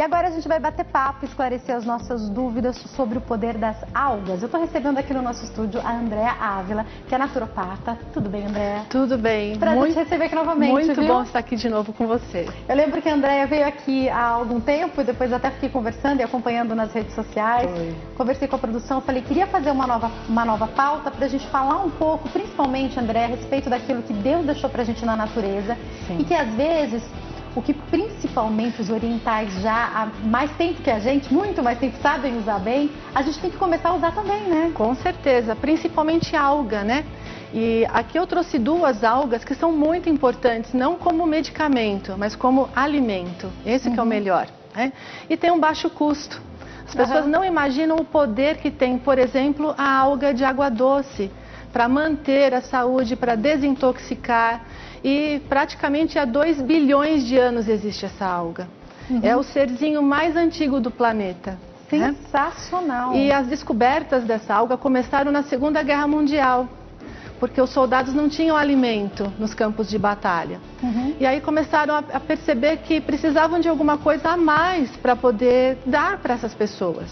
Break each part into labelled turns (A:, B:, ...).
A: agora a gente vai bater papo, esclarecer as nossas dúvidas sobre o poder das algas. Eu estou recebendo aqui no nosso estúdio a Andréa Ávila, que é naturopata. Tudo bem, Andréa?
B: Tudo bem.
A: Prazer te receber aqui novamente,
B: Muito
A: viu?
B: bom estar aqui de novo com você.
A: Eu lembro que a Andréa veio aqui há algum tempo e depois até fiquei conversando e acompanhando nas redes sociais. Conversei com a produção, falei, queria fazer uma nova pauta para a gente falar um pouco, principalmente, Andréa, a respeito daquilo que Deus deixou pra gente na natureza. Sim. E que às vezes, o que principalmente os orientais já há mais tempo que a gente, muito mais tempo, sabem usar bem, a gente tem que começar a usar também, né?
B: Com certeza, principalmente alga, né? E aqui eu trouxe duas algas que são muito importantes, não como medicamento, mas como alimento. Esse que é o melhor, né? E tem um baixo custo. As pessoas não imaginam o poder que tem, por exemplo, a alga de água doce, para manter a saúde, para desintoxicar. E praticamente há 2 bilhões de anos existe essa alga. É o serzinho mais antigo do planeta.
A: Sensacional!
B: Né? E as descobertas dessa alga começaram na Segunda Guerra Mundial, porque os soldados não tinham alimento nos campos de batalha. E aí começaram a perceber que precisavam de alguma coisa a mais para poder dar para essas pessoas.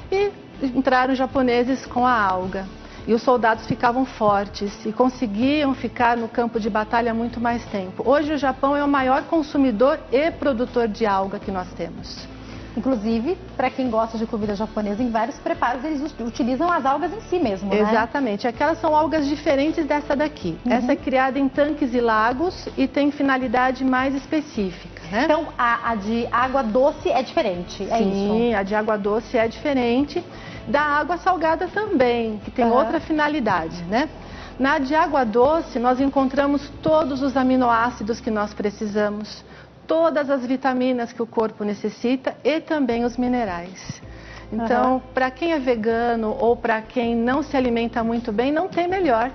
B: E entraram os japoneses com a alga. E os soldados ficavam fortes e conseguiam ficar no campo de batalha muito mais tempo. Hoje o Japão é o maior consumidor e produtor de alga que nós temos.
A: Inclusive, para quem gosta de comida japonesa, em vários preparos eles utilizam as algas em si mesmo, né?
B: Exatamente. Aquelas são algas diferentes dessa daqui. Essa é criada em tanques e lagos e tem finalidade mais específica, né?
A: Então, a de água doce é diferente, é isso?
B: Sim, a de água doce é diferente. Da água salgada também, que tem outra finalidade, né? Na de água doce, nós encontramos todos os aminoácidos que nós precisamos, todas as vitaminas que o corpo necessita e também os minerais. Então, para quem é vegano ou para quem não se alimenta muito bem, não tem melhor.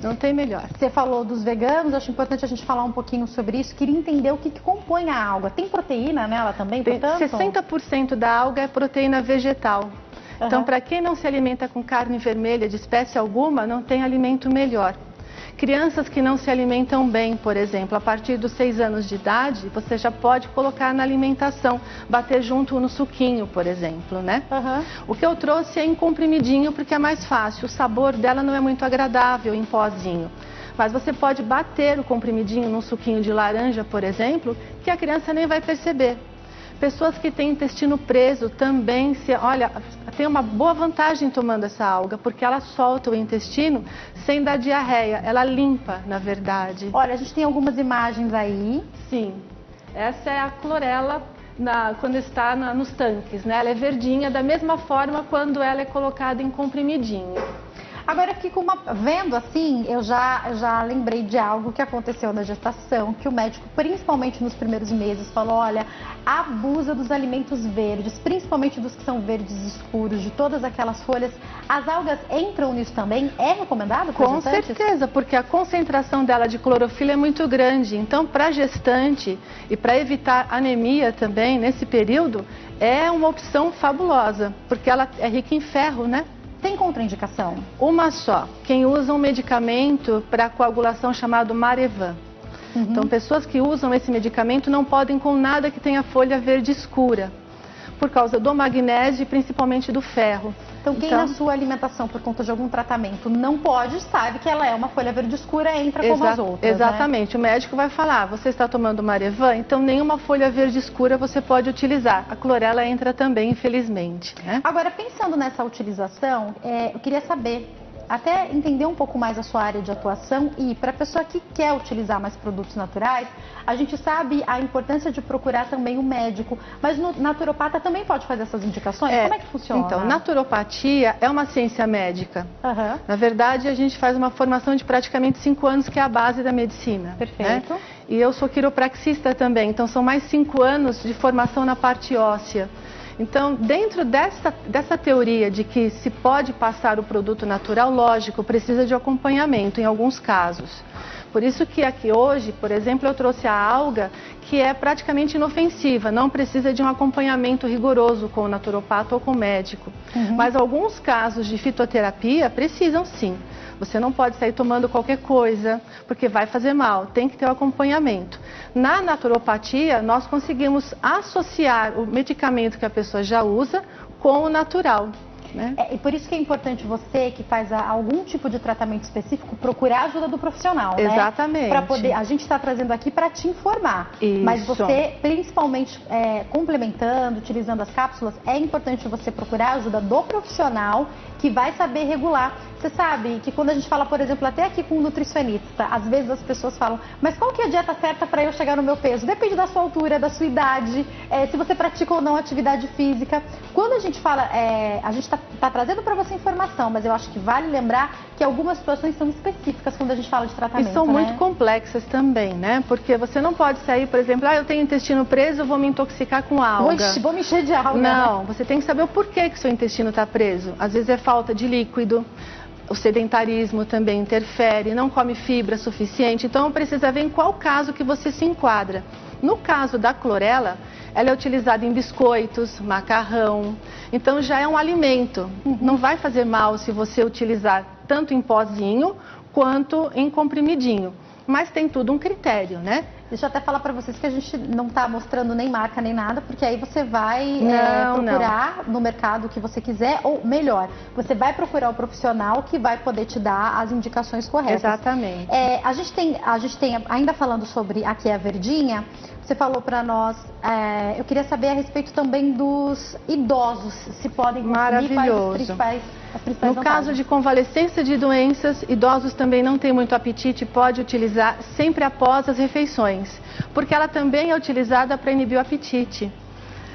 B: Não tem melhor.
A: Você falou dos veganos, acho importante a gente falar um pouquinho sobre isso. Queria entender o que compõe a alga. Tem proteína nela também, portanto?
B: 60% da alga é proteína vegetal. Então, para quem não se alimenta com carne vermelha de espécie alguma, não tem alimento melhor. Crianças que não se alimentam bem, por exemplo, a partir dos 6 anos de idade, você já pode colocar na alimentação, bater junto no suquinho, por exemplo, né? O que eu trouxe é em comprimidinho, porque é mais fácil. O sabor dela não é muito agradável em pozinho. Mas você pode bater o comprimidinho num suquinho de laranja, por exemplo, que a criança nem vai perceber. Pessoas que têm intestino preso também, tem uma boa vantagem tomando essa alga, porque ela solta o intestino sem dar diarreia, ela limpa, na verdade.
A: Olha, a gente tem algumas imagens aí.
B: Sim, essa é a clorela quando está nos tanques, né? Ela é verdinha, da mesma forma quando ela é colocada em comprimidinho.
A: Agora, vendo assim, eu já lembrei de algo que aconteceu na gestação, que o médico, principalmente nos primeiros meses, falou, olha, abusa dos alimentos verdes, principalmente dos que são verdes escuros, de todas aquelas folhas. As algas entram nisso também? É recomendado para gestantes?
B: Com certeza, porque a concentração dela de clorofila é muito grande. Então, para gestante e para evitar anemia também, nesse período, é uma opção fabulosa, porque ela é rica em ferro, né?
A: Tem contraindicação?
B: Uma só. Quem usa um medicamento para coagulação chamado Marevan. Então, pessoas que usam esse medicamento não podem com nada que tenha folha verde escura, por causa do magnésio e principalmente do ferro.
A: Então, quem na sua alimentação, por conta de algum tratamento, não pode, sabe que ela é uma folha verde escura, entra como as outras,
B: exatamente.
A: Né?
B: O médico vai falar, você está tomando Marevan, então nenhuma folha verde escura você pode utilizar. A clorela entra também, infelizmente. Né?
A: Agora, pensando nessa utilização, eu queria saber, até entender um pouco mais a sua área de atuação e para a pessoa que quer utilizar mais produtos naturais, a gente sabe a importância de procurar também o médico, mas o naturopata também pode fazer essas indicações? Como é que funciona?
B: Então, naturopatia é uma ciência médica. Na verdade, a gente faz uma formação de praticamente 5 anos, que é a base da medicina.
A: Perfeito.
B: Né? E eu sou quiropraxista também, então são mais 5 anos de formação na parte óssea. Então, dentro dessa teoria de que se pode passar o produto natural, lógico, precisa de acompanhamento em alguns casos. Por isso que aqui hoje, por exemplo, eu trouxe a alga, que é praticamente inofensiva, não precisa de um acompanhamento rigoroso com o naturopata ou com o médico. Mas alguns casos de fitoterapia precisam sim. Você não pode sair tomando qualquer coisa, porque vai fazer mal, tem que ter o acompanhamento. Na naturopatia, nós conseguimos associar o medicamento que a pessoa já usa com o natural. Né?
A: E por isso que é importante você que faz algum tipo de tratamento específico procurar a ajuda do profissional, né?
B: Exatamente.
A: Para poder, a gente está trazendo aqui para te informar,
B: isso.
A: Mas você, principalmente complementando, utilizando as cápsulas, é importante você procurar a ajuda do profissional que vai saber regular. Você sabe que quando a gente fala, por exemplo, até aqui com um nutricionista, às vezes as pessoas falam, mas qual que é a dieta certa para eu chegar no meu peso? Depende da sua altura, da sua idade, se você pratica ou não atividade física. Quando a gente fala, a gente está trazendo para você informação, mas eu acho que vale lembrar que algumas situações são específicas quando a gente fala de tratamento.
B: E são muito complexas também, né? Porque você não pode sair, por exemplo, eu tenho intestino preso, eu vou me intoxicar com alga.
A: Vou me encher de alga.
B: Não,
A: né?
B: Você tem que saber o porquê que seu intestino está preso. Às vezes é falta de líquido. O sedentarismo também interfere, não come fibra suficiente, então precisa ver em qual caso que você se enquadra. No caso da clorela, ela é utilizada em biscoitos, macarrão, então já é um alimento. Não vai fazer mal se você utilizar tanto em pozinho quanto em comprimidinho, mas tem tudo um critério, né?
A: Deixa eu até falar para vocês que a gente não está mostrando nem marca nem nada, porque aí você vai procurar no mercado o que você quiser, ou melhor, você vai procurar o profissional que vai poder te dar as indicações corretas.
B: Exatamente.
A: A gente tem, ainda falando sobre aqui a verdinha, você falou para nós, eu queria saber a respeito também dos idosos, se podem consumir.
B: Maravilhoso.
A: As principais
B: no caso de convalescência de doenças, idosos também não têm muito apetite, pode utilizar sempre após as refeições, porque ela também é utilizada para inibir o apetite.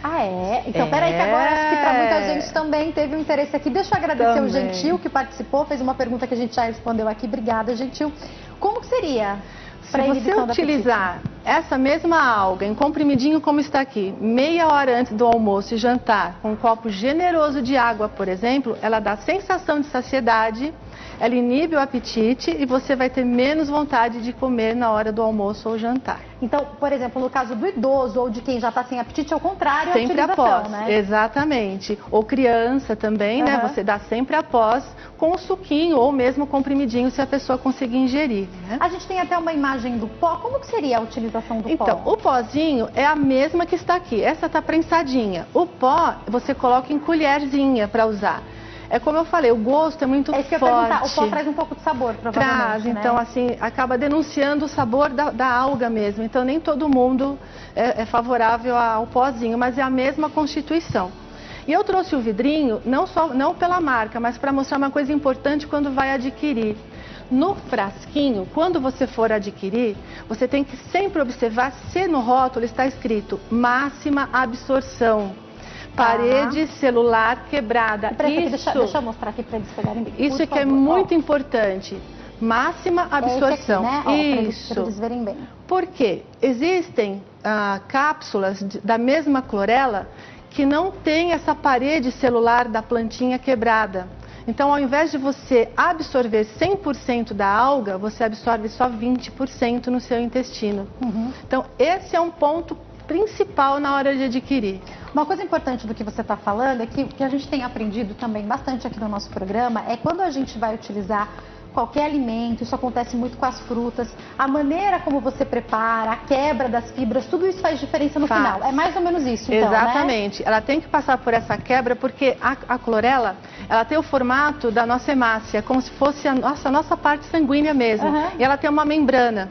A: Ah, é? Então, peraí, que agora acho que para muita gente também teve um interesse aqui. Deixa eu agradecer o Gentil, que participou, fez uma pergunta que a gente já respondeu aqui. Obrigada, Gentil. Como que seria?
B: Se você utilizar essa mesma alga em comprimidinho como está aqui, meia hora antes do almoço e jantar, com um copo generoso de água, por exemplo, ela dá sensação de saciedade, ela inibe o apetite e você vai ter menos vontade de comer na hora do almoço ou jantar.
A: Então, por exemplo, no caso do idoso ou de quem já está sem apetite, ao contrário,
B: sempre
A: a utilização,
B: após,
A: né?
B: Exatamente. Ou criança também, né? Você dá sempre após com o suquinho ou mesmo comprimidinho se a pessoa conseguir ingerir, né?
A: A gente tem até uma imagem do pó. Como que seria a utilização do pó?
B: Então, o pozinho é a mesma que está aqui. Essa está prensadinha. O pó você coloca em colherzinha para usar. É como eu falei, o gosto é muito forte.
A: O pó traz um pouco de sabor, provavelmente.
B: Traz, então assim, acaba denunciando o sabor da alga mesmo. Então nem todo mundo é favorável ao pozinho, mas é a mesma constituição. E eu trouxe o vidrinho, não pela marca, mas para mostrar uma coisa importante quando vai adquirir. No frasquinho, quando você for adquirir, você tem que sempre observar se no rótulo está escrito máxima absorção. Parede celular quebrada.
A: Deixa eu mostrar aqui para eles pegarem bem.
B: Isso é que é muito importante. Máxima absorção.
A: Aqui, né?
B: Isso.
A: Para eles verem bem.
B: Por quê? Existem cápsulas da mesma clorela que não tem essa parede celular da plantinha quebrada. Então, ao invés de você absorver 100% da alga, você absorve só 20% no seu intestino. Então, esse é um ponto principal na hora de adquirir.
A: Uma coisa importante do que você está falando é que o que a gente tem aprendido também bastante aqui no nosso programa é quando a gente vai utilizar qualquer alimento, isso acontece muito com as frutas, a maneira como você prepara, a quebra das fibras, tudo isso faz diferença no final. É mais ou menos isso, então,
B: exatamente.
A: Né?
B: Ela tem que passar por essa quebra porque a clorela, ela tem o formato da nossa hemácia, como se fosse a nossa parte sanguínea mesmo. E ela tem uma membrana.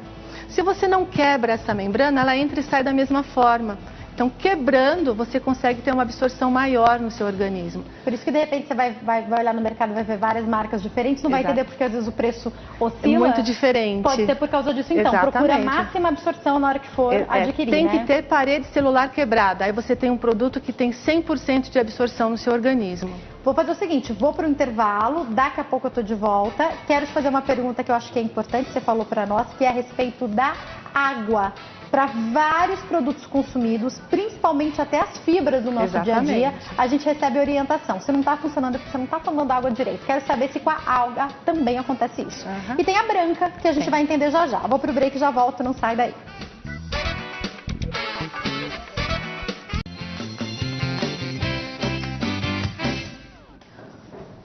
B: Se você não quebra essa membrana, ela entra e sai da mesma forma. Então, quebrando, você consegue ter uma absorção maior no seu organismo.
A: Por isso que, de repente, você vai olhar no mercado e vai ver várias marcas diferentes, não vai entender porque, às vezes, o preço oscila.
B: É muito diferente.
A: Pode ser por causa disso, então. Procura a máxima absorção na hora que for adquirir,
B: Tem que ter parede celular quebrada. Aí você tem um produto que tem 100% de absorção no seu organismo.
A: Vou fazer o seguinte, vou para o intervalo, daqui a pouco eu tô de volta. Quero te fazer uma pergunta que eu acho que é importante, você falou para nós, que é a respeito da água. Para vários produtos consumidos, principalmente até as fibras do nosso dia a dia, a gente recebe orientação. Se não está funcionando, é porque você não está tomando água direito. Quero saber se com a alga também acontece isso. E tem a branca, que a gente vai entender já já. Vou pro break e já volto, não sai daí.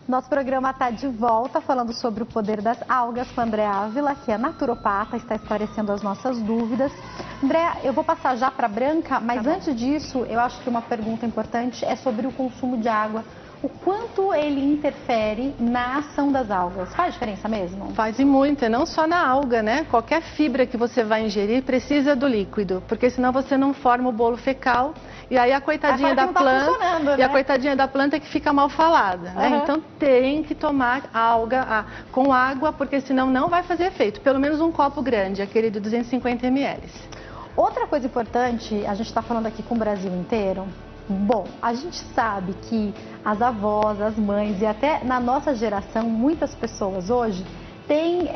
A: Nosso programa está de volta falando sobre o poder das algas com a Andréa Ávila, que é naturopata, está esclarecendo as nossas dúvidas. Andréa, eu vou passar já para a branca, mas antes disso, eu acho que uma pergunta importante é sobre o consumo de água. O quanto ele interfere na ação das algas? Faz diferença mesmo?
B: Faz e muito, não só na alga, né? Qualquer fibra que você vai ingerir precisa do líquido, porque senão você não forma o bolo fecal e aí a coitadinha da planta,
A: né?
B: E a coitadinha da planta é que fica mal falada, né? Então tem que tomar alga com água, porque senão não vai fazer efeito. Pelo menos um copo grande, aquele de 250 ml.
A: Outra coisa importante, a gente está falando aqui com o Brasil inteiro. Bom, a gente sabe que as avós, as mães e até na nossa geração, muitas pessoas hoje têm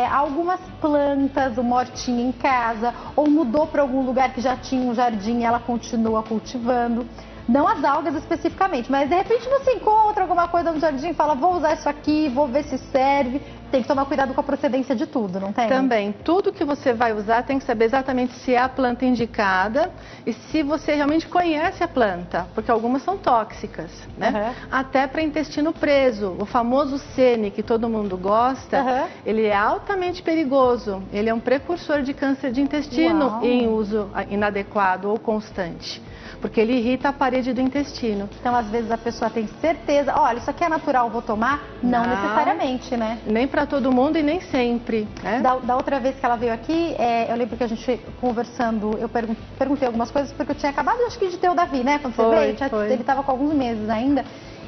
A: algumas plantas, uma hortinha em casa, ou mudou para algum lugar que já tinha um jardim e ela continua cultivando. Não as algas especificamente, mas de repente você encontra alguma coisa no jardim e fala, vou usar isso aqui, vou ver se serve. Tem que tomar cuidado com a procedência de tudo, não tem?
B: Também, tudo que você vai usar tem que saber exatamente se é a planta indicada e se você realmente conhece a planta, porque algumas são tóxicas, né? Até para intestino preso, o famoso sene que todo mundo gosta, ele é altamente perigoso, ele é um precursor de câncer de intestino em uso inadequado ou constante. Porque ele irrita a parede do intestino.
A: Então, às vezes, a pessoa tem certeza, olha, isso aqui é natural, vou tomar? Não necessariamente, né?
B: Nem para todo mundo e nem sempre. Né?
A: Da outra vez que ela veio aqui, eu lembro que a gente conversando, eu perguntei algumas coisas, porque eu tinha acabado, acho que, de ter o Davi, né? Quando você veio, ele estava com alguns meses ainda.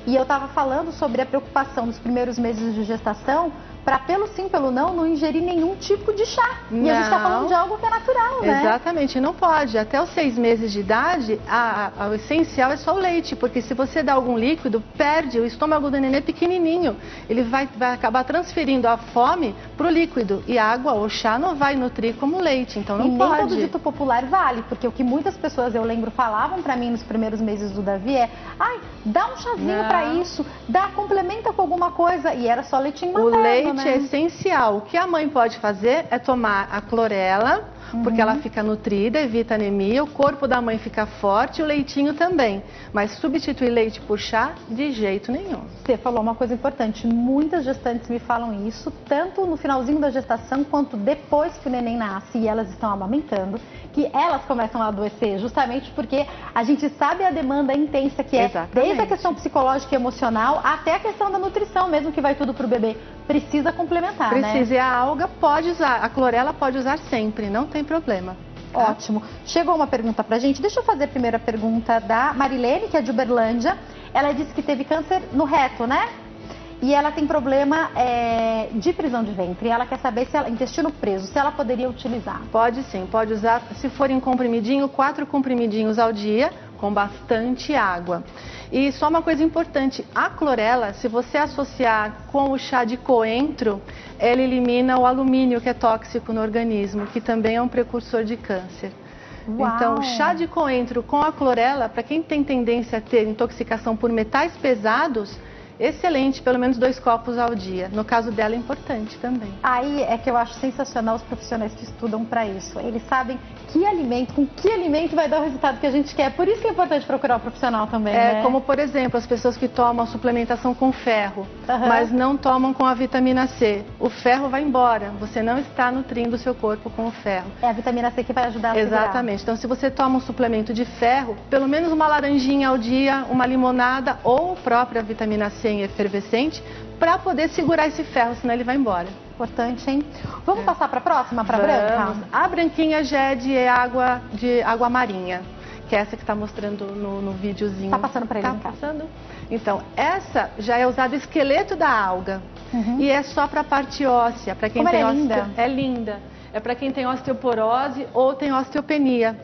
A: E eu estava falando sobre a preocupação dos primeiros meses de gestação, para pelo sim, pelo não ingerir nenhum tipo de chá. E a gente está falando de algo que é natural, né?
B: Exatamente, não pode. Até os 6 meses de idade, o essencial é só o leite, porque se você dá algum líquido, perde, o estômago do nenê é pequenininho. Ele vai acabar transferindo a fome para o líquido. E a água ou chá não vai nutrir como leite, então não pode.
A: E nem todo dito popular vale, porque o que muitas pessoas, eu lembro, falavam para mim nos primeiros meses do Davi é, ai, dá um chazinho para isso, complementa com alguma coisa. E era só leitinho materno,
B: o leite é essencial. O que a mãe pode fazer é tomar a clorela, porque ela fica nutrida, evita anemia, o corpo da mãe fica forte e o leitinho também. Mas substituir leite por chá, de jeito nenhum.
A: Você falou uma coisa importante, muitas gestantes me falam isso, tanto no finalzinho da gestação quanto depois que o neném nasce e elas estão amamentando, que elas começam a adoecer, justamente porque a gente sabe a demanda intensa que é, desde a questão psicológica e emocional até a questão da nutrição mesmo, que vai tudo pro bebê. Precisa complementar, né?
B: Precisa, e a alga pode usar, a clorela pode usar sempre, não tem problema.
A: Ótimo. Chegou uma pergunta pra gente, deixa eu fazer a primeira pergunta da Marilene, que é de Uberlândia. Ela disse que teve câncer no reto, né? E ela tem problema de prisão de ventre. Ela quer saber se intestino preso, se ela poderia utilizar.
B: Pode sim, pode usar, se for em comprimidinho, 4 comprimidinhos ao dia, com bastante água. E só uma coisa importante, a clorela, se você associar com o chá de coentro, ela elimina o alumínio que é tóxico no organismo, que também é um precursor de câncer. Então, o chá de coentro com a clorela, para quem tem tendência a ter intoxicação por metais pesados, excelente, pelo menos 2 copos ao dia. No caso dela é importante também.
A: Aí é que eu acho sensacional os profissionais que estudam para isso. Eles sabem com que alimento vai dar o resultado que a gente quer. Por isso que é importante procurar o profissional também, né?
B: Como, por exemplo, as pessoas que tomam a suplementação com ferro, mas não tomam com a vitamina C. O ferro vai embora, você não está nutrindo o seu corpo com o ferro.
A: É a vitamina C que vai ajudar a segurar.
B: Exatamente. Então, se você toma um suplemento de ferro, pelo menos uma laranjinha ao dia, uma limonada ou própria vitamina C em efervescente, para poder segurar esse ferro, senão ele vai embora.
A: Importante, hein? Vamos passar para a próxima, para a branca?
B: A branquinha já é de água marinha, que é essa que está mostrando no videozinho.
A: Tá passando para ele?
B: Tá passando? Então, essa já é usada o esqueleto da alga. E é só para a parte óssea, para quem tem
A: linda.
B: É linda. É para quem tem osteoporose ou tem osteopenia.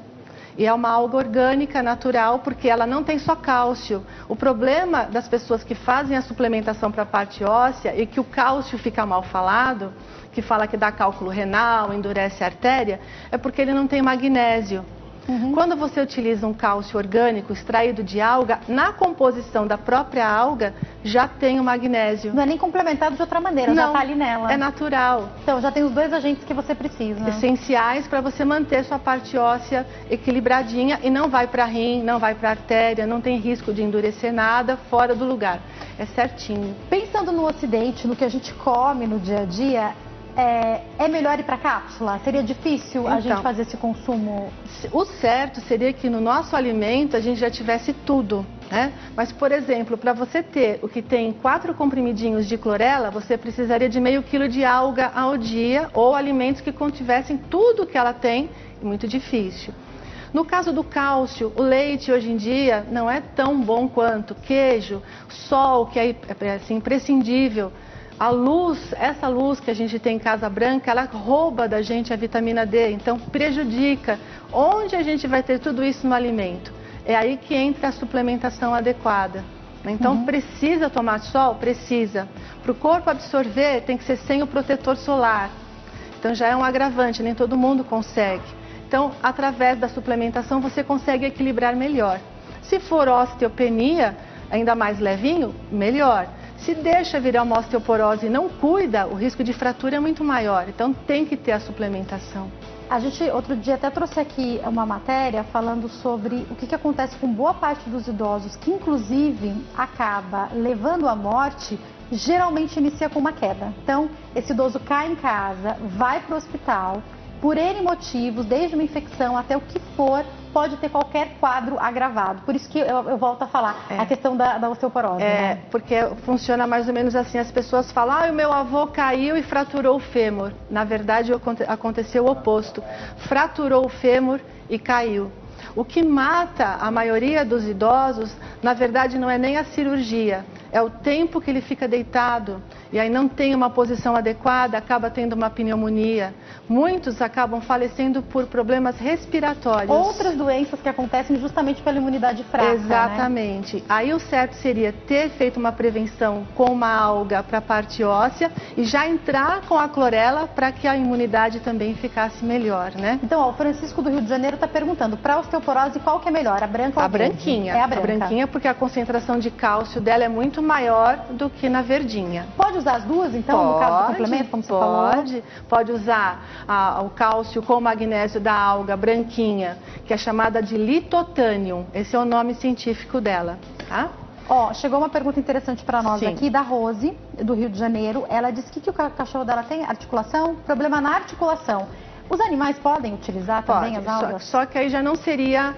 B: E é uma alga orgânica, natural, porque ela não tem só cálcio. O problema das pessoas que fazem a suplementação para a parte óssea e que o cálcio fica mal falado, que fala que dá cálculo renal, endurece a artéria, é porque ele não tem magnésio. Quando você utiliza um cálcio orgânico extraído de alga, na composição da própria alga já tem o magnésio.
A: Não é nem complementado de outra maneira, já está ali nela.
B: É natural.
A: Então já tem os dois agentes que você precisa.
B: Essenciais para você manter sua parte óssea equilibradinha e não vai para rim, não vai para artéria, não tem risco de endurecer nada fora do lugar. É certinho.
A: Pensando no Ocidente, no que a gente come no dia a dia, é melhor ir para cápsula? Seria difícil a gente fazer esse consumo?
B: O certo seria que no nosso alimento a gente já tivesse tudo, né? Mas, por exemplo, para você ter o que tem 4 comprimidinhos de clorela, você precisaria de meio quilo de alga ao dia ou alimentos que contivessem tudo que ela tem, muito difícil. No caso do cálcio, o leite hoje em dia não é tão bom quanto queijo, sol, que é assim, imprescindível. A luz, essa luz que a gente tem em Casa Branca, ela rouba da gente a vitamina D, então prejudica. Onde a gente vai ter tudo isso no alimento? É aí que entra a suplementação adequada. Então, precisa tomar sol? Precisa. Para o corpo absorver, tem que ser sem o protetor solar. Então, já é um agravante, nem todo mundo consegue. Então, através da suplementação, você consegue equilibrar melhor. Se for osteopenia, ainda mais levinho, melhor. Se deixa virar uma osteoporose e não cuida, o risco de fratura é muito maior. Então, tem que ter a suplementação.
A: A gente, outro dia, até trouxe aqui uma matéria falando sobre o que acontece com boa parte dos idosos, que inclusive acaba levando à morte, geralmente inicia com uma queda. Então, esse idoso cai em casa, vai para o hospital, por N motivos, desde uma infecção até o que for, pode ter qualquer quadro agravado. Por isso que eu volto a falar, a questão da osteoporose. Né?
B: Porque funciona mais ou menos assim, as pessoas falam, o meu avô caiu e fraturou o fêmur. Na verdade, aconteceu o oposto. Fraturou o fêmur e caiu. O que mata a maioria dos idosos, na verdade, não é nem a cirurgia, é o tempo que ele fica deitado e aí não tem uma posição adequada, acaba tendo uma pneumonia. Muitos acabam falecendo por problemas respiratórios.
A: Outras doenças que acontecem justamente pela imunidade fraca.
B: Exatamente. Né? Aí o certo seria ter feito uma prevenção com uma alga para a parte óssea e já entrar com a clorela para que a imunidade também ficasse melhor, né?
A: Então, ó, o Francisco do Rio de Janeiro está perguntando, para osteoporose qual que é melhor, a branca ou a verde?
B: Branquinha.
A: É a branca.
B: A branquinha porque a concentração de cálcio dela é muito maior do que na verdinha.
A: Pode usar as duas, então, no caso do complemento, como você falou?
B: Pode usar o cálcio com o magnésio da alga branquinha, que é chamada de Litotanium. Esse é o nome científico dela, tá?
A: Ó, chegou uma pergunta interessante para nós
B: Sim.
A: aqui, da Rose, do Rio de Janeiro. Ela disse que o cachorro dela tem articulação, problema na articulação. Os animais podem utilizar também as algas?
B: Só que aí já não seria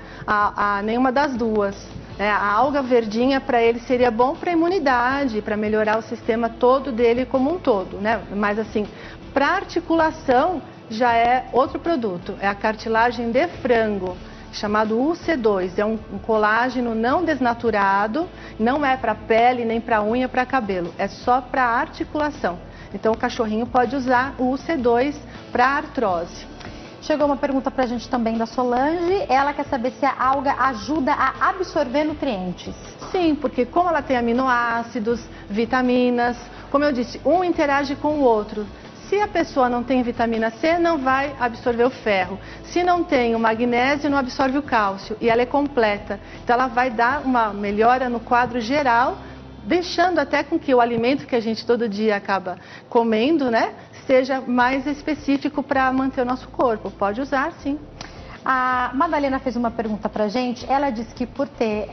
B: nenhuma das duas. A alga verdinha para ele seria bom para a imunidade, para melhorar o sistema todo dele como um todo, né? Mas assim, para articulação já é outro produto, é a cartilagem de frango, chamado UC2, é um colágeno não desnaturado, não é para pele, nem para unha, para cabelo, é só para articulação. Então o cachorrinho pode usar o UC2 para artrose.
A: Chegou uma pergunta pra gente também da Solange, ela quer saber se a alga ajuda a absorver nutrientes.
B: Sim, porque como ela tem aminoácidos, vitaminas, como eu disse, um interage com o outro. Se a pessoa não tem vitamina C, não vai absorver o ferro. Se não tem o magnésio, não absorve o cálcio. E ela é completa. Então ela vai dar uma melhora no quadro geral, deixando até com que o alimento que a gente todo dia acaba comendo, né, seja mais específico para manter o nosso corpo. Pode usar, sim.
A: A Madalena fez uma pergunta pra gente. Ela disse que por ter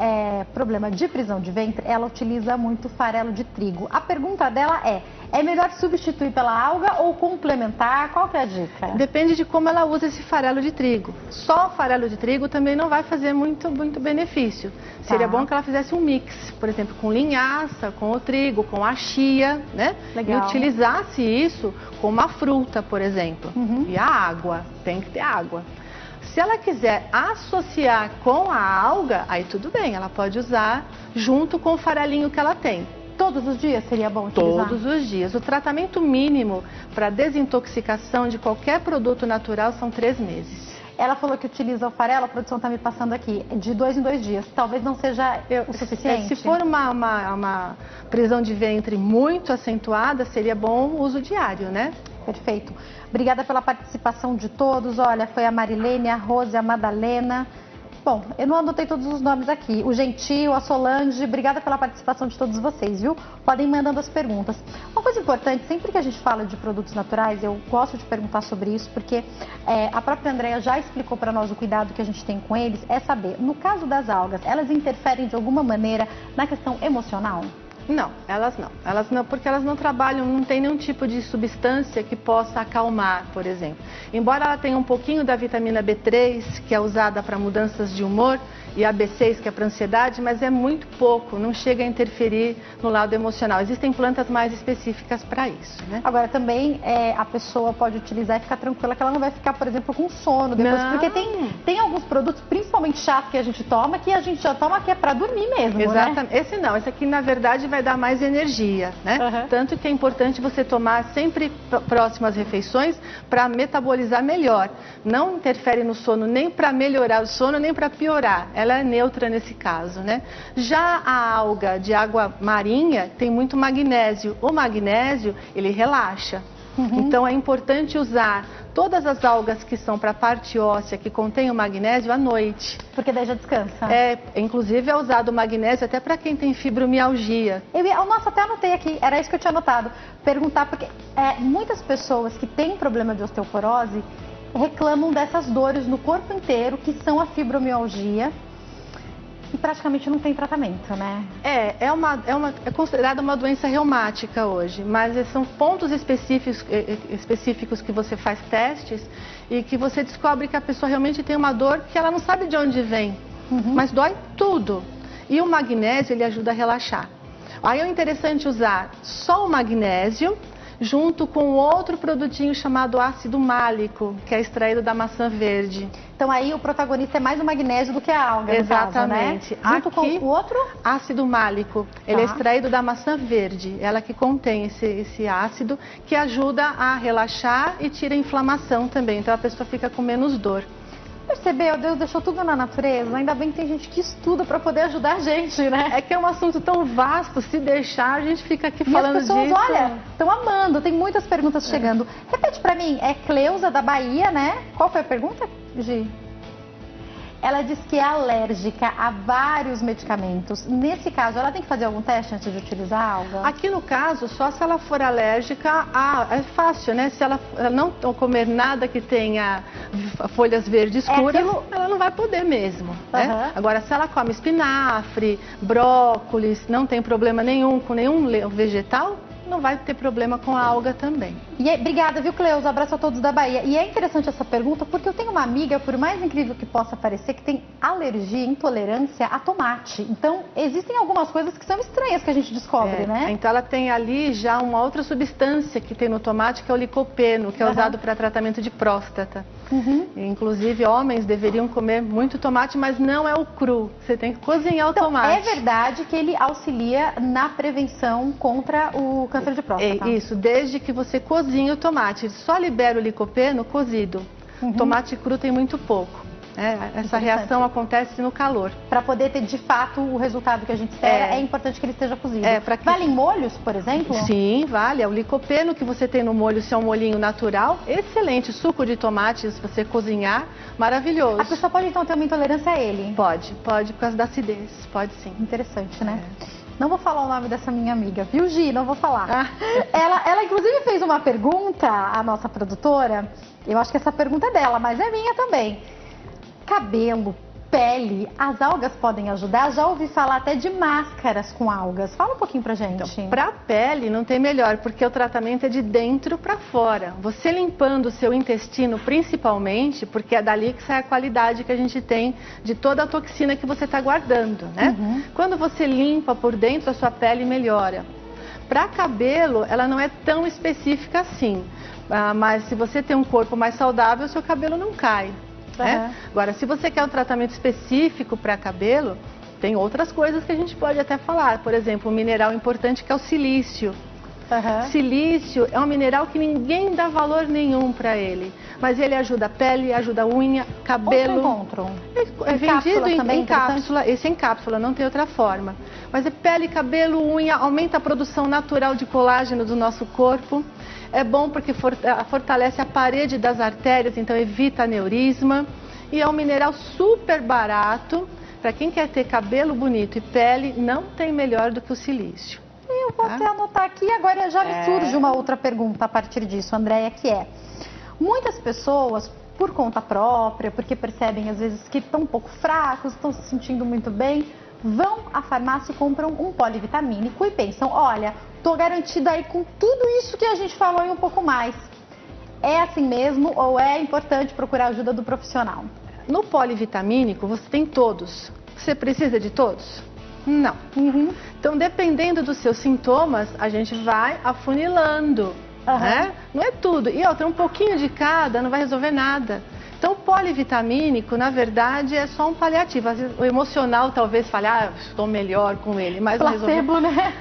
A: problema de prisão de ventre, ela utiliza muito farelo de trigo. A pergunta dela é melhor substituir pela alga ou complementar? Qual que é a dica?
B: Depende de como ela usa esse farelo de trigo. Só o farelo de trigo também não vai fazer muito benefício. Seria bom que ela fizesse um mix, por exemplo, com linhaça, com o trigo, com a chia, né?
A: Legal.
B: E utilizasse isso com uma fruta, por exemplo. E a água, tem que ter água. Se ela quiser associar com a alga, aí tudo bem, ela pode usar junto com o farelinho que ela tem.
A: Todos os dias seria bom utilizar?
B: Todos os dias. O tratamento mínimo para desintoxicação de qualquer produto natural são 3 meses.
A: Ela falou que utiliza o farelo, a produção está me passando aqui, de 2 em 2 dias. Talvez não seja o suficiente.
B: Se for uma prisão de ventre muito acentuada, seria bom o uso diário, né?
A: Perfeito. Obrigada pela participação de todos. Olha, foi a Marilene, a Rose, a Madalena. Bom, eu não anotei todos os nomes aqui. O Gentil, a Solange, obrigada pela participação de todos vocês, viu? Podem ir mandando as perguntas. Uma coisa importante, sempre que a gente fala de produtos naturais, eu gosto de perguntar sobre isso, porque a própria Andréa já explicou para nós o cuidado que a gente tem com eles, é saber, no caso das algas, elas interferem de alguma maneira na questão emocional?
B: Não, elas não, porque elas não trabalham, não tem nenhum tipo de substância que possa acalmar, por exemplo. Embora ela tenha um pouquinho da vitamina B3, que é usada para mudanças de humor, e a B6, que é para ansiedade, mas é muito pouco, não chega a interferir no lado emocional. Existem plantas mais específicas para isso, né?
A: Agora, também a pessoa pode utilizar e ficar tranquila que ela não vai ficar, por exemplo, com sono depois,
B: não.
A: Porque tem alguns produtos, principalmente chatos, que a gente toma, que a gente já toma que é para dormir mesmo,
B: exatamente.
A: Né?
B: Esse não, esse aqui na verdade vai dar mais energia, né?
A: Uhum.
B: Tanto que é importante você tomar sempre próximo às refeições para metabolizar melhor. Não interfere no sono nem para melhorar o sono, nem para piorar. Ela é neutra nesse caso, né? Já a alga de água marinha tem muito magnésio. O magnésio, ele relaxa. Uhum. Então é importante usar todas as algas que são para a parte óssea, que contém o magnésio, à noite.
A: Porque daí já descansa.
B: Inclusive é usado o magnésio até para quem tem fibromialgia.
A: Nossa, até anotei aqui, era isso que eu tinha anotado. Perguntar, porque muitas pessoas que têm problema de osteoporose reclamam dessas dores no corpo inteiro, que são a fibromialgia. E praticamente não tem tratamento, né?
B: É considerada uma doença reumática hoje, mas são pontos específicos que você faz testes e que você descobre que a pessoa realmente tem uma dor que ela não sabe de onde vem, mas dói tudo. E o magnésio, ele ajuda a relaxar. Aí é interessante usar só o magnésio, junto com outro produtinho chamado ácido málico, que é extraído da maçã verde.
A: Então aí o protagonista é mais o magnésio do que a alga,
B: exatamente.
A: No caso, né? Junto com o outro?
B: Ácido málico. Ele é extraído da maçã verde. Ela que contém esse ácido que ajuda a relaxar e tira a inflamação também. Então a pessoa fica com menos dor.
A: Percebeu? Deus deixou tudo na natureza. Ainda bem que tem gente que estuda para poder ajudar a gente, né?
B: É que é um assunto tão vasto, se deixar, a gente fica aqui falando disso.
A: E as pessoas, olha, estão amando. Tem muitas perguntas chegando. Repete para mim, é Cleusa da Bahia, né? Qual foi a pergunta, Gi? Ela diz que é alérgica a vários medicamentos. Nesse caso, ela tem que fazer algum teste antes de utilizar a alga?
B: Aqui no caso, só se ela for alérgica é fácil, né? Se ela não comer nada que tenha folhas verdes escuras, ela não vai poder mesmo, né? Agora, se ela come espinafre, brócolis, não tem problema nenhum com nenhum vegetal, não vai ter problema com a alga também.
A: Obrigada, viu, Cleusa? Abraço a todos da Bahia. E é interessante essa pergunta porque eu tenho uma amiga, por mais incrível que possa parecer, que tem alergia, intolerância a tomate. Então, existem algumas coisas que são estranhas que a gente descobre, né?
B: Então, ela tem ali já uma outra substância que tem no tomate, que é o licopeno, que é usado para tratamento de próstata. Inclusive, homens deveriam comer muito tomate, mas não é o cru. Você tem que cozinhar o tomate.
A: É verdade que ele auxilia na prevenção contra o câncer de próstata.
B: Isso, desde que você cozinha o tomate. Só libera o licopeno cozido. Tomate cru tem muito pouco. Essa reação acontece no calor.
A: Para poder ter de fato o resultado que a gente espera, é importante que ele esteja cozido. Vale em molhos, por exemplo?
B: Sim, vale. O licopeno que você tem no molho, se é um molhinho natural, excelente. Suco de tomate, se você cozinhar, maravilhoso.
A: A pessoa pode então ter uma intolerância a ele?
B: Pode, por causa da acidez. Pode sim.
A: Interessante, né? Não vou falar o nome dessa minha amiga, viu, Gi? Não vou falar. Ela inclusive fez uma pergunta, a nossa produtora. Eu acho que essa pergunta é dela, mas é minha também. Cabelo, pele, as algas podem ajudar? Já ouvi falar até de máscaras com algas. Fala um pouquinho pra gente.
B: Então, pra pele não tem melhor, porque o tratamento é de dentro pra fora. Você limpando o seu intestino principalmente, porque é dali que sai a qualidade que a gente tem de toda a toxina que você está guardando, né? Quando você limpa por dentro, a sua pele melhora. Para cabelo, ela não é tão específica assim, mas se você tem um corpo mais saudável, o seu cabelo não cai. Agora, se você quer um tratamento específico para cabelo, tem outras coisas que a gente pode até falar. Por exemplo, um mineral importante que é o silício. Silício é um mineral que ninguém dá valor nenhum para ele, mas ele ajuda a pele, ajuda a unha, cabelo.
A: Encontro?
B: É vendido em cápsula, esse é em cápsula, não tem outra forma. Mas é pele, cabelo, unha, aumenta a produção natural de colágeno do nosso corpo. É bom porque fortalece a parede das artérias, então evita aneurisma. E é um mineral super barato. Para quem quer ter cabelo bonito e pele, não tem melhor do que o silício.
A: Eu vou até anotar aqui, agora já me surge uma outra pergunta a partir disso, Andréia, que é: muitas pessoas, por conta própria, porque percebem às vezes que estão um pouco fracos, estão se sentindo muito bem, vão à farmácia e compram um polivitamínico e pensam, olha, estou garantido aí com tudo isso que a gente falou e um pouco mais. É assim mesmo ou é importante procurar a ajuda do profissional?
B: No polivitamínico você tem todos. Você precisa de todos? Não. Então, dependendo dos seus sintomas, a gente vai afunilando. Né? Não é tudo. E outra, um pouquinho de cada não vai resolver nada. Então, o polivitamínico, na verdade, é só um paliativo. Às vezes, o emocional talvez fale, estou melhor com ele, mas
A: placebo, né?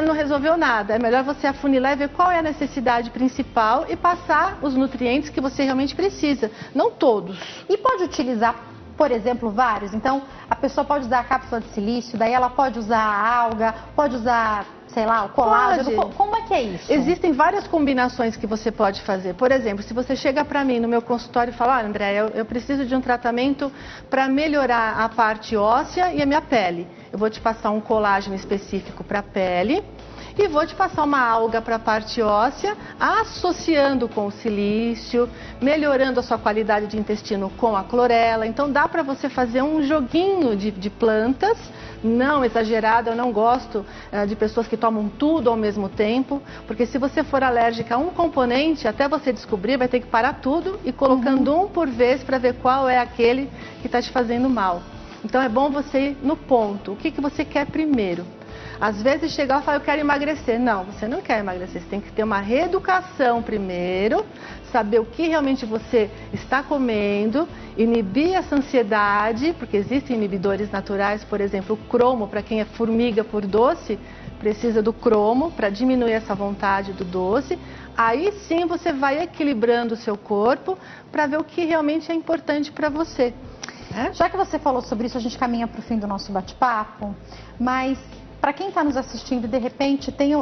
B: Não resolveu nada. É melhor você afunilar e ver qual é a necessidade principal e passar os nutrientes que você realmente precisa, não todos.
A: E pode utilizar, por exemplo, vários? Então, a pessoa pode usar a cápsula de silício, daí ela pode usar a alga, pode usar, sei lá, o colágeno.
B: Pode.
A: Como é que é isso?
B: Existem várias combinações que você pode fazer. Por exemplo, se você chega para mim no meu consultório e fala, André, eu preciso de um tratamento para melhorar a parte óssea e a minha pele. Eu vou te passar um colágeno específico para a pele e vou te passar uma alga para a parte óssea, associando com o silício, melhorando a sua qualidade de intestino com a clorela. Então dá para você fazer um joguinho de plantas, não exagerado. Eu não gosto de pessoas que tomam tudo ao mesmo tempo, porque se você for alérgica a um componente, até você descobrir, vai ter que parar tudo e colocando um por vez para ver qual é aquele que está te fazendo mal. Então é bom você ir no ponto. O que você quer primeiro? Às vezes chegar e falar, eu quero emagrecer. Não, você não quer emagrecer. Você tem que ter uma reeducação primeiro, saber o que realmente você está comendo, inibir essa ansiedade, porque existem inibidores naturais, por exemplo, o cromo, para quem é formiga por doce, precisa do cromo para diminuir essa vontade do doce. Aí sim você vai equilibrando o seu corpo para ver o que realmente é importante para você.
A: Já que você falou sobre isso, a gente caminha para o fim do nosso bate-papo, mas para quem está nos assistindo, de repente, tem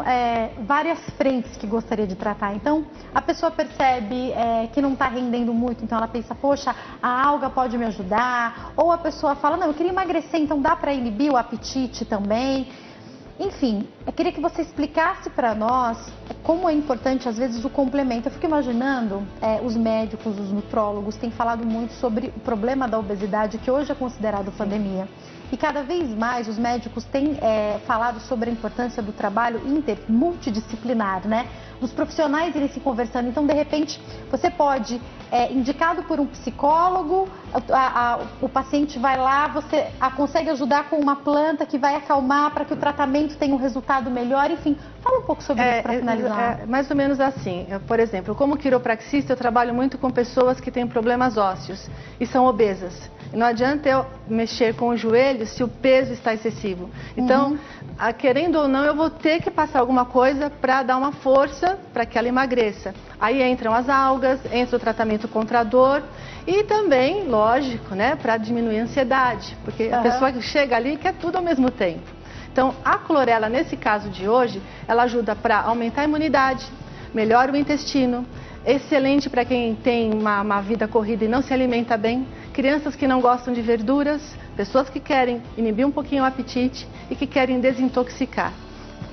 A: várias frentes que gostaria de tratar. Então, a pessoa percebe que não está rendendo muito, então ela pensa, poxa, a alga pode me ajudar. Ou a pessoa fala, não, eu queria emagrecer, então dá para inibir o apetite também. Enfim, eu queria que você explicasse para nós como é importante, às vezes, o complemento. Eu fico imaginando, os médicos, os nutrólogos têm falado muito sobre o problema da obesidade, que hoje é considerado pandemia. E cada vez mais os médicos têm falado sobre a importância do trabalho multidisciplinar, né? Dos profissionais irem se conversando. Então, de repente, você pode, indicado por um psicólogo, o paciente vai lá, você consegue ajudar com uma planta que vai acalmar para que o tratamento tenha um resultado melhor. Enfim, fala um pouco sobre isso para finalizar.
B: Mais ou menos assim. Por exemplo, como quiropraxista, eu trabalho muito com pessoas que têm problemas ósseos e são obesas. E não adianta eu mexer com o joelho se o peso está excessivo. Então, querendo ou não, eu vou ter que passar alguma coisa para dar uma força para que ela emagreça. Aí entram as algas, entra o tratamento contra a dor e também, lógico, né, para diminuir a ansiedade. Porque a pessoa que chega ali quer tudo ao mesmo tempo. Então, a clorela, nesse caso de hoje, ela ajuda para aumentar a imunidade, melhora o intestino, excelente para quem tem uma vida corrida e não se alimenta bem, crianças que não gostam de verduras, pessoas que querem inibir um pouquinho o apetite e que querem desintoxicar.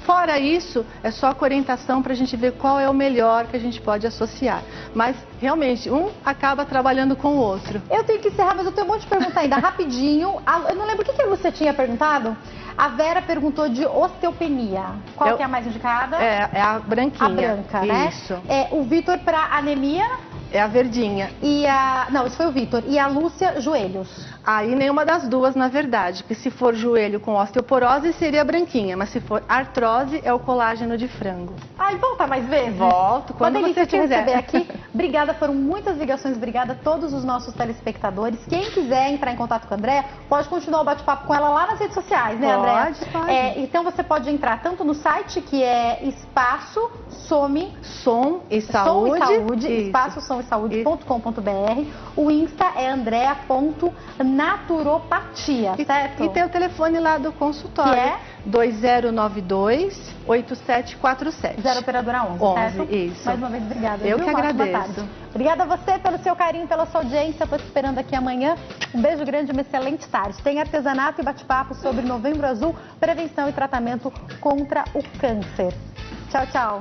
B: Fora isso, é só com orientação para a gente ver qual é o melhor que a gente pode associar. Mas, realmente, um acaba trabalhando com o outro.
A: Eu tenho que encerrar, mas eu tenho um monte de pergunta ainda, rapidinho. Eu não lembro o que você tinha perguntado. A Vera perguntou de osteopenia. Qual que é a mais indicada?
B: É a branquinha.
A: A branca, né?
B: Isso.
A: O Vitor para anemia.
B: É a verdinha.
A: Não, esse foi o Vitor. E a Lúcia, joelhos.
B: Aí nenhuma das duas, na verdade. Porque se for joelho com osteoporose, seria a branquinha. Mas se for artrose, é o colágeno de frango.
A: Volta mais vezes?
B: Volto, quando você quiser.
A: Receber aqui. Obrigada, foram muitas ligações, obrigada a todos os nossos telespectadores. Quem quiser entrar em contato com a Andréa, pode continuar o bate-papo com ela lá nas redes sociais, né, Andréa?
B: Pode.
A: Então você pode entrar tanto no site, que é Espaço Som e Saúde, espaçossomesaúde.com.br. O Insta é andrea.naturopatia, certo?
B: E tem o telefone lá do consultório,
A: que é
B: 2092-8747.
A: 0 operadora 11, certo?
B: Isso.
A: Mais uma vez, obrigada.
B: Eu
A: viu?
B: que
A: Uma ótima
B: agradeço.
A: tarde. Obrigada a você pelo seu carinho, pela sua audiência. Estou te esperando aqui amanhã. Um beijo grande, uma excelente tarde. Tem artesanato e bate-papo sobre Novembro Azul, prevenção e tratamento contra o câncer. Tchau, tchau.